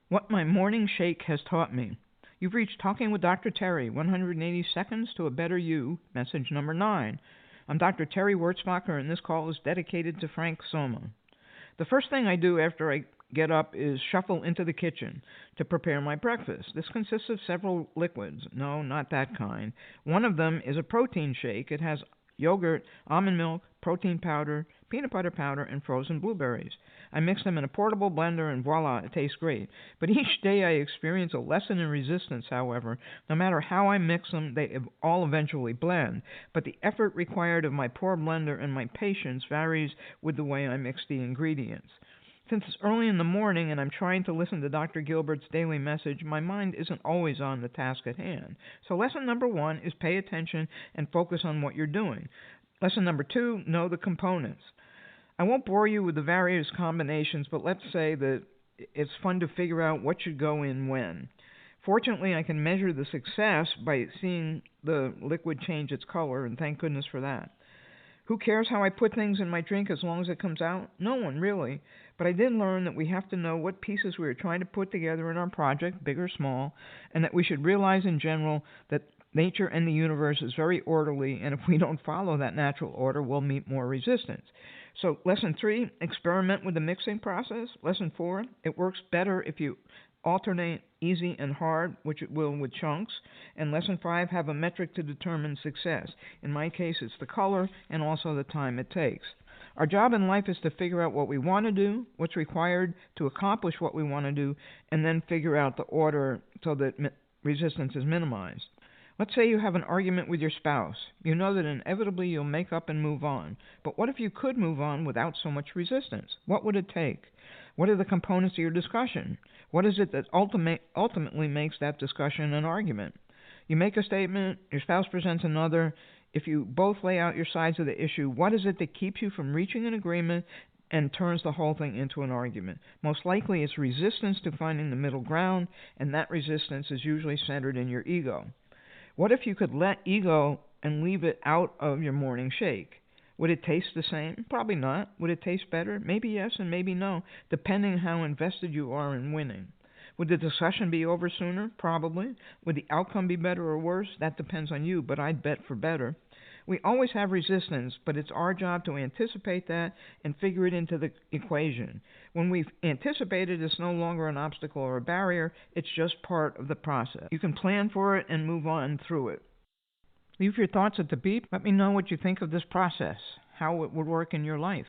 What my morning shake has taught me. You've reached Talking with Dr. Terry, 180 Seconds to a Better You, message number 9. I'm Dr. Terry Wurzbacher, and this call is dedicated to Frank Soma. The first thing I do after I get up is shuffle into the kitchen to prepare my breakfast. This consists of several liquids. No, not that kind. One of them is a protein shake. It has yogurt, almond milk, protein powder, peanut butter powder, and frozen blueberries. I mix them in a portable blender and voila, it tastes great. But each day I experience a lesson in resistance, however. No matter how I mix them, they all eventually blend. But the effort required of my poor blender and my patience varies with the way I mix the ingredients. Since it's early in the morning and I'm trying to listen to Dr. Gilbert's daily message, my mind isn't always on the task at hand. So lesson number 1 is pay attention and focus on what you're doing. Lesson number 2, know the components. I won't bore you with the various combinations, but let's say that it's fun to figure out what should go in when. Fortunately, I can measure the success by seeing the liquid change its color, and thank goodness for that. Who cares how I put things in my drink as long as it comes out? No one, really. But I did learn that we have to know what pieces we are trying to put together in our project, big or small, and that we should realize in general that nature and the universe is very orderly, and if we don't follow that natural order, we'll meet more resistance. So, lesson 3, experiment with the mixing process. Lesson 4, it works better if you alternate easy and hard, which it will with chunks. And lesson 5, have a metric to determine success. In my case, it's the color and also the time it takes. Our job in life is to figure out what we want to do, what's required to accomplish what we want to do, and then figure out the order so that resistance is minimized. Let's say you have an argument with your spouse. You know that inevitably you'll make up and move on. But what if you could move on without so much resistance? What would it take? What are the components of your discussion? What is it that ultimately makes that discussion an argument? You make a statement, your spouse presents another. If you both lay out your sides of the issue, what is it that keeps you from reaching an agreement and turns the whole thing into an argument? Most likely it's resistance to finding the middle ground, and that resistance is usually centered in your ego. What if you could let ego and leave it out of your morning shake? Would it taste the same? Probably not. Would it taste better? Maybe yes and maybe no, depending how invested you are in winning. Would the discussion be over sooner? Probably. Would the outcome be better or worse? That depends on you, but I'd bet for better. We always have resistance, but it's our job to anticipate that and figure it into the equation. When we've anticipated, it's no longer an obstacle or a barrier, it's just part of the process. You can plan for it and move on through it. Leave your thoughts at the beep. Let me know what you think of this process, how it would work in your life.